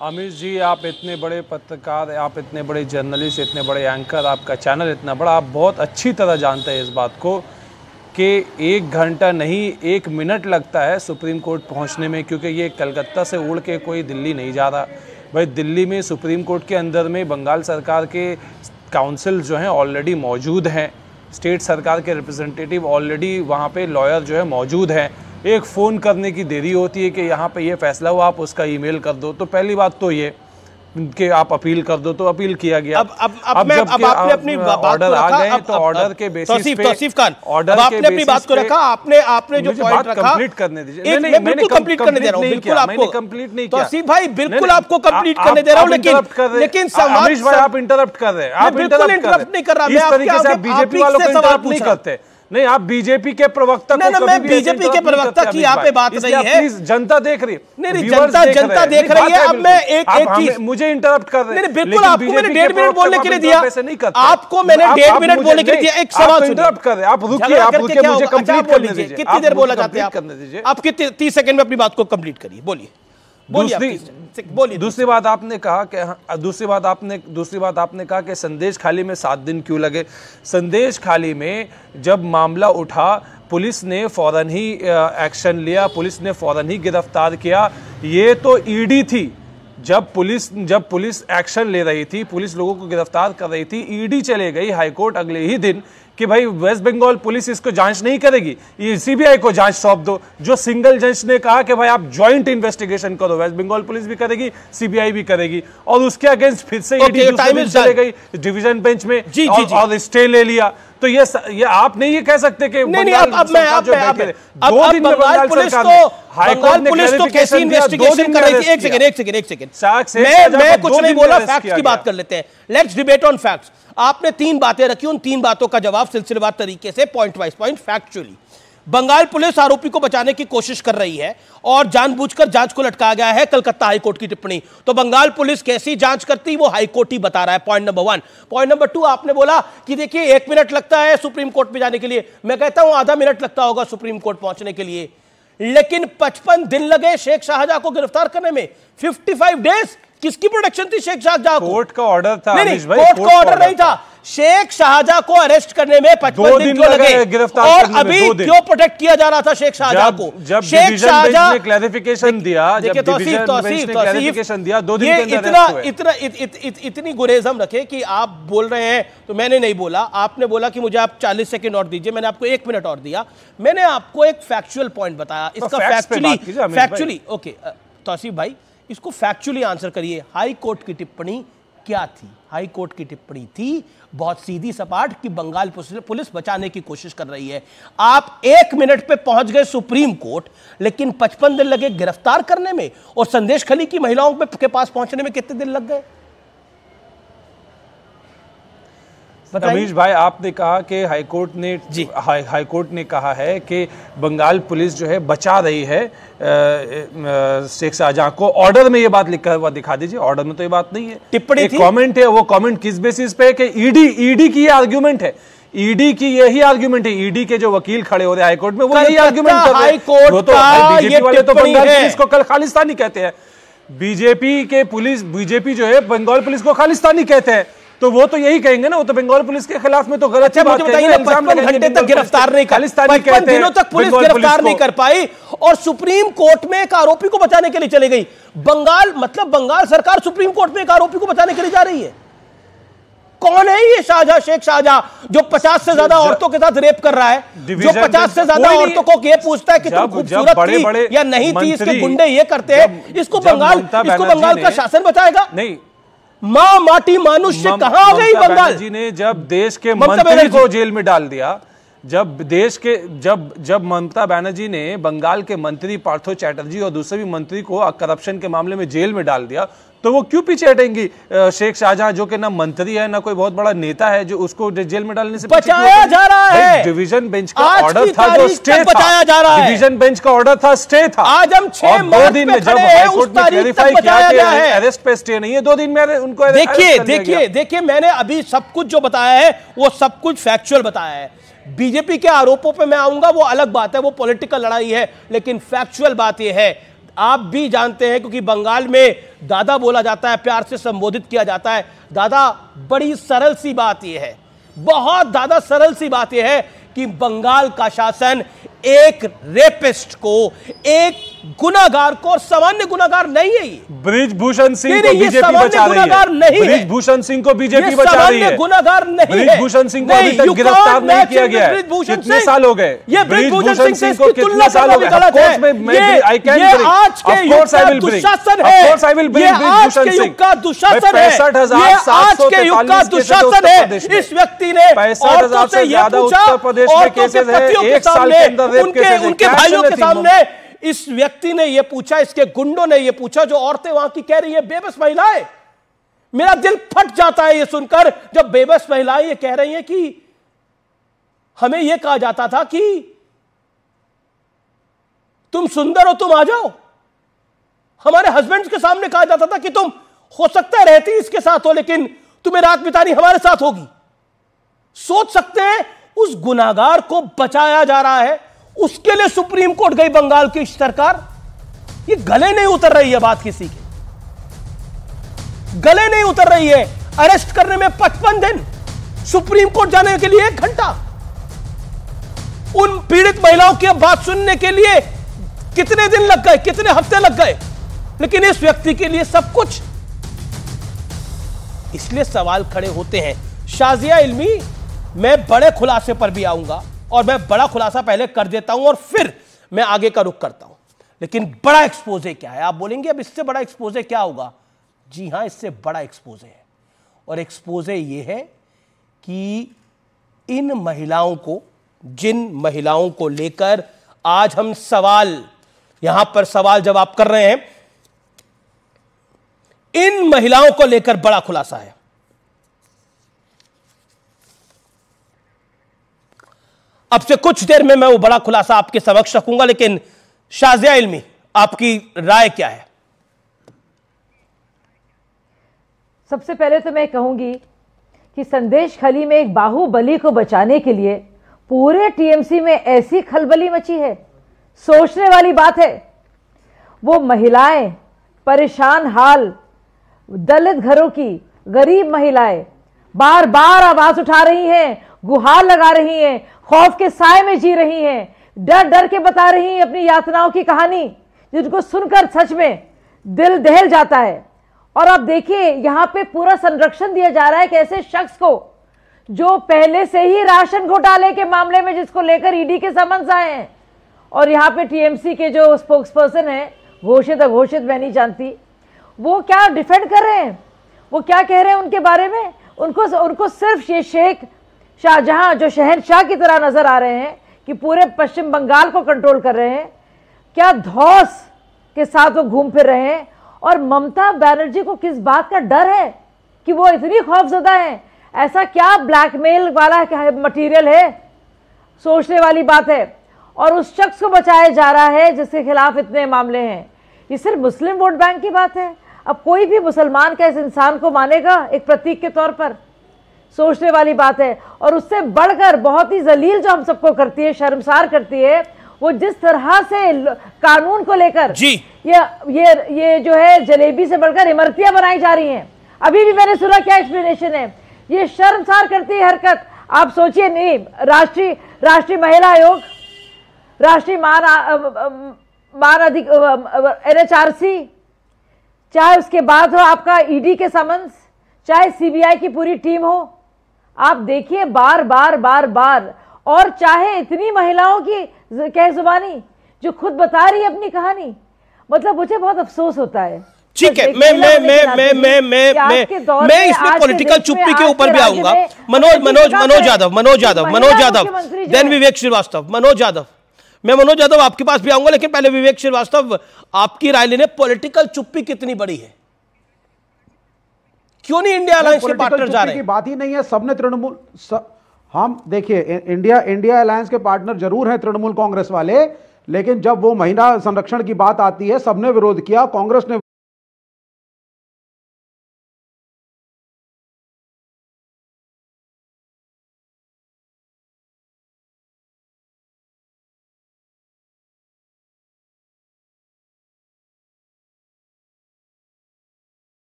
अमित जी, आप इतने बड़े पत्रकार, आप इतने बड़े जर्नलिस्ट, इतने बड़े एंकर, आपका चैनल इतना बड़ा, आप बहुत अच्छी तरह जानते हैं इस बात को कि 1 घंटा नहीं 1 मिनट लगता है सुप्रीम कोर्ट पहुंचने में, क्योंकि ये कलकत्ता से उड़ के कोई दिल्ली नहीं जा रहा भाई। दिल्ली में सुप्रीम कोर्ट के अंदर में बंगाल सरकार के काउंसिल जो हैं ऑलरेडी मौजूद हैं, स्टेट सरकार के रिप्रेजेंटेटिव ऑलरेडी वहाँ पे लॉयर जो है मौजूद हैं। एक फ़ोन करने की देरी होती है कि यहाँ पे ये फैसला हुआ, आप उसका ईमेल कर दो। तो पहली बात तो ये कि आप अपील कर दो, तो अपील किया गया। अब आपने अपनी ऑर्डर आ गए तो ऑर्डर के बेसिस पे तौसीफ खान, ऑर्डर आपने अपनी बात को रखा, आपने जो पॉइंट रखा कंप्लीट करने दीजिए। मैं बिल्कुल कंप्लीट करने दे रहा हूं, बिल्कुल आपको कंप्लीट नहीं किया तौसीफ भाई, बिल्कुल आपको कंप्लीट करने दे रहा हूं, लेकिन अमीश भाई आप इंटरप्ट कर रहे हैं, आप इंटरप्ट नहीं कर रहा। इस तरीके से आप बीजेपी वालों को इंटरप्ट नहीं करते। नहीं, आप बीजेपी के प्रवक्ता को कभी मैं बीजेपी के प्रवक्ता की यहाँ पे बात नहीं है। प्लीज, जनता देख रही है, नहीं जनता देख रही है। अब मैं एक चीज, मुझे इंटरप्ट कर रहे हैं। बिल्कुल, आपको मैंने 1.5 मिनट बोलने के लिए दिया, आपको मैंने 1.5 मिनट बोलने के लिए दिया। एक सवाल इंटरप्ट कर रहे हैं, आप रुकिए, मुझे कंप्लीट करने दीजिए। कितनी देर बोला जाता है आप? कितने 30 सेकंड में अपनी बात को कंप्लीट करिए, बोलिए। दूसरी बात आपने कहा कि दूसरी बात आपने कहा कि संदेश खाली में 7 दिन क्यों लगे। संदेश खाली में जब मामला उठा, पुलिस ने फौरन ही एक्शन लिया, पुलिस ने फौरन ही गिरफ्तार किया। ये तो ईडी थी। जब पुलिस एक्शन ले रही थी, पुलिस लोगों को गिरफ्तार कर रही थी, ईडी चले गई हाईकोर्ट अगले ही दिन कि भाई वेस्ट बंगाल पुलिस इसको जांच नहीं करेगी, ये सीबीआई को जांच सौंप दो। जो सिंगल जज ने कहा कि भाई आप जॉइंट इन्वेस्टिगेशन करो, वेस्ट बंगाल पुलिस भी करेगी, सीबीआई भी करेगी, और उसके अगेंस्ट फिर से ईडी चले गई डिवीजन बेंच में और स्टे ले लिया। तो ये आप नहीं ये कह सकते कि नहीं, अब मैं 2 दिन में बंगाल पुलिस तो कैसी इन्वेस्टिगेशन कर रही थी। एक सेकंड, मैं कुछ नहीं बोला, फैक्ट्स की बात कर लेते हैं। Let's debate on facts. आपने 3 बातें रखी, उन 3 बातों का जवाब सिलसिलेवार तरीके से, point wise point, factually. Bengal police आरोपी को बचाने की कोशिश कर रही है और जानबूझकर जांच को लटकाया गया है, कलकत्ता हाईकोर्ट की टिप्पणी। तो बंगाल पुलिस कैसी जांच करती वो हाईकोर्ट ही बता रहा है, पॉइंट नंबर 1। पॉइंट नंबर 2, आपने बोला कि देखिए 1 मिनट लगता है सुप्रीम कोर्ट में जाने के लिए, मैं कहता हूं आधा मिनट लगता होगा सुप्रीम कोर्ट पहुंचने के लिए, लेकिन 55 दिन लगे शेख शाहजहां को गिरफ्तार करने में। 55 डेज किसकी प्रोटेक्शन थी शेख शाहजहां को? कोर्ट का ऑर्डर था। नहीं, कोर्ट का ऑर्डर नहीं था। शेख शाहजहां को अरेस्ट करने में 55 दिन क्यों लगे? गिरफ्तार और अभी क्यों प्रोटेक्ट किया जा रहा था शेख शाहजहां को? जब शेख शाहजहां ने क्लैरिफिकेशन दिया, जब डिवीजन बेंच ने क्लैरिफिकेशन दिया, 2 दिन के अंदर इतनी गुरेजम रखे कि आप बोल रहे हैं तो मैंने नहीं बोला, आपने बोला कि मुझे आप 40 सेकंड और दीजिए, मैंने आपको 1 मिनट और दिया। मैंने आपको एक फैक्चुअल पॉइंट बताया, इसका फैक्चुअली ओके तौसीफ भाई, इसको फैक्चुअली आंसर करिए। हाई कोर्ट की टिप्पणी क्या थी? हाई कोर्ट की टिप्पणी थी बहुत सीधी सपाट कि बंगाल पुलिस बचाने की कोशिश कर रही है। आप 1 मिनट पे पहुंच गए सुप्रीम कोर्ट, लेकिन 55 दिन लगे गिरफ्तार करने में, और संदेश खली की महिलाओं के पास पहुंचने में कितने दिन लग गए? अमीश भाई, आपने कहा कि हाईकोर्ट ने कहा है कि बंगाल पुलिस जो है बचा रही है शेख शाहजहां को। ऑर्डर में ये बात लिखा हुआ दिखा दीजिए, ऑर्डर में तो ये बात नहीं है, टिप्पणी थी, कमेंट है। वो कमेंट किस बेसिस पे है? कि ईडी की ये आर्ग्यूमेंट है, ईडी की यही आर्ग्यूमेंट है। ईडी के जो वकील खड़े हो रहे हैं हाईकोर्ट में, वो यही आर्ग्यूमेंट कर रहे हैं। वो तो बीजेपी वाले तो बंगाल पुलिस को कल खालिस्तानी कहते हैं, बीजेपी जो है बंगाल पुलिस को खालिस्तानी कहते हैं, तो वो तो यही कहेंगे ना, वो तो बंगाल पुलिस के खिलाफ में तो गलत है। मुझे बताइए, 55 घंटे तक गिरफ्तार नहीं कर, 55 दिनों तक पुलिस गिरफ्तार नहीं कर पाई, और सुप्रीम कोर्ट में एक आरोपी को बचाने के लिए चली गई। बंगाल सरकार सुप्रीम कोर्ट में एक आरोपी को बचाने के लिए जा रही है। कौन है ये शेख शाहजहां जो 50 से ज्यादा औरतों के साथ रेप कर रहा है, जो 50 से ज्यादा औरतों को ये पूछता है कि तुम खूबसूरत थी या नहीं थी, इसके गुंडे ये करते हैं, इसको बंगाल का शासन बचाएगा? नहीं, मां माटी मानुष्य कहां आ गई बंगाल जी ने? जब देश के मंत्री को जेल में डाल दिया, जब ममता बनर्जी ने बंगाल के मंत्री पार्थो चैटर्जी और दूसरे भी मंत्री को करप्शन के मामले में जेल में डाल दिया, तो वो क्यों पीछे हटेंगी? शेख शाहजहां जो कि ना मंत्री है ना कोई बहुत बड़ा नेता है, जो उसको जेल में डालने से बचाया जा रहा है। डिवीजन बेंच का ऑर्डर था जो स्टे बचाया जा रहा है, डिवीजन बेंच का ऑर्डर था, स्टे था। आज हम 6 मार्च दिन में जब हाईकोर्ट ने क्लैरिफाई किया कि अरेस्ट पे स्टे नहीं है, 2 दिन में उनको देखिए मैंने अभी सब कुछ जो बताया है वो सब कुछ फैक्चुअल बताया है। बीजेपी के आरोपों पे मैं आऊंगा, वो अलग बात है, वो पॉलिटिकल लड़ाई है, लेकिन फैक्चुअल बात यह है आप भी जानते हैं, क्योंकि बंगाल में दादा बोला जाता है, प्यार से संबोधित किया जाता है। दादा, बड़ी सरल सी बात यह है, बहुत ज्यादा सरल सी बात यह है कि बंगाल का शासन एक रेपिस्ट को, एक गुनाहगार को, और सामान्य गुनाहगार नहीं है ये। बृजभूषण सिंह को बीजेपी बचा रही है। बृजभूषण सिंह को बीजेपी बचा रही है। गुनाहगार नहीं है। बृजभूषण सिंह को अभी तक गिरफ्तार नहीं किया गया है। कितने साल हो गए? ये बृजभूषण सिंह को कितने साल हो गए? ये आज के युग का दुशासन है। ये आज के युग का दुशासन है। ये आज के युग का दुशासन है। इस व्यक्ति ने औरतों से ये पूछा, औरतों के पतियों के सामने, उनके भाइयों के सामने इस व्यक्ति ने यह पूछा, इसके गुंडों ने यह पूछा, जो औरतें वहां की कह रही है बेबस महिलाएं। मेरा दिल फट जाता है यह सुनकर, जब बेबस महिलाएं ये कह रही हैं कि हमें यह कहा जाता था कि तुम सुंदर हो, तुम आ जाओ। हमारे हस्बैंड्स के सामने कहा जाता था कि तुम हो सकता है रहती इसके साथ हो, लेकिन तुम्हें रात बितानी हमारे साथ होगी। सोच सकते हैं, उस गुनाहगार को बचाया जा रहा है, उसके लिए सुप्रीम कोर्ट गई बंगाल की सरकार। ये गले नहीं उतर रही है बात, किसी के गले नहीं उतर रही है। अरेस्ट करने में 55 दिन, सुप्रीम कोर्ट जाने के लिए 1 घंटा, उन पीड़ित महिलाओं की बात सुनने के लिए कितने दिन लग गए, कितने हफ्ते लग गए, लेकिन इस व्यक्ति के लिए सब कुछ। इसलिए सवाल खड़े होते हैं। शाजिया इल्मी, मैं बड़े खुलासे पर भी आऊंगा, और मैं बड़ा खुलासा पहले कर देता हूं और फिर मैं आगे का रुख करता हूं। लेकिन बड़ा एक्सपोजे क्या है? आप बोलेंगे अब इससे बड़ा एक्सपोजे क्या होगा? जी हां, इससे बड़ा एक्सपोजे है, और एक्सपोजे ये है कि इन महिलाओं को, जिन महिलाओं को लेकर आज हम यहां पर सवाल जवाब कर रहे हैं, इन महिलाओं को लेकर बड़ा खुलासा है। अब से कुछ देर में मैं वो बड़ा खुलासा आपके समक्ष रखूंगा, लेकिन शाजिया इल्मी, आपकी राय क्या है? सबसे पहले तो मैं कहूंगी कि संदेशखाली में एक बाहुबली को बचाने के लिए पूरे टीएमसी में ऐसी खलबली मची है, सोचने वाली बात है। वो महिलाएं, परेशान हाल दलित घरों की गरीब महिलाएं बार बार आवाज उठा रही हैं, गुहार लगा रही हैं, खौफ के साए में जी रही हैं, डर डर के बता रही हैं अपनी यातनाओं की कहानी, जिनको सुनकर सच में दिल दहल जाता है। और आप देखिए, यहाँ पे पूरा संरक्षण दिया जा रहा है कि ऐसे शख्स को जो पहले से ही राशन घोटाले के मामले में, जिसको लेकर ईडी के समन्स आए हैं, और यहाँ पे टीएमसी के जो स्पोक्सपर्सन है, घोषित अघोषित मैं नहीं जानती, वो क्या डिफेंड कर रहे हैं, वो क्या कह रहे हैं उनके बारे में। उनको सिर्फ ये शेख शाहजहां जो शहंशाह की तरह नजर आ रहे हैं कि पूरे पश्चिम बंगाल को कंट्रोल कर रहे हैं, क्या धौस के साथ वो घूम फिर रहे हैं। और ममता बनर्जी को किस बात का डर है कि वो इतनी खौफजदा है? ऐसा क्या ब्लैकमेल वाला मटेरियल है? सोचने वाली बात है। और उस शख्स को बचाया जा रहा है जिसके खिलाफ इतने मामले हैं। ये सिर्फ मुस्लिम वोट बैंक की बात है। अब कोई भी मुसलमान का इस इंसान को मानेगा एक प्रतीक के तौर पर? सोचने वाली बात है। और उससे बढ़कर बहुत ही जलील जो हम सबको करती है, शर्मसार करती है, वो जिस तरह से कानून को लेकर ये जो है जलेबी से बढ़कर इमरतियां बनाई जा रही हैं। अभी भी मैंने सुना क्या एक्सप्लेनेशन है। ये शर्मसार करती है हरकत। आप सोचिए, नहीं राष्ट्रीय महिला आयोग, राष्ट्रीय NHRC, चाहे उसके बाद हो आपका ईडी के समन्स, चाहे सीबीआई की पूरी टीम हो, आप देखिए बार बार बार बार। और चाहे इतनी महिलाओं की कह जुबानी जो खुद बता रही है अपनी कहानी, मतलब मुझे बहुत अफसोस होता है। ठीक है, मैं इसमें पॉलिटिकल चुप्पी के ऊपर भी आऊंगा। मनोज यादव, देन विवेक श्रीवास्तव। मनोज यादव आपके पास भी आऊंगा, लेकिन पहले विवेक श्रीवास्तव, आपकी राय लेने पॉलिटिकल चुप्पी कितनी बड़ी है? क्यों नहीं इंडिया अलायंस के पार्टनर जा रहे हैं? बात ही नहीं है। सबने तृणमूल हम देखिए, इंडिया अलायंस के पार्टनर जरूर हैं तृणमूल कांग्रेस वाले, लेकिन जब वो महिला संरक्षण की बात आती है सबने विरोध किया, कांग्रेस ने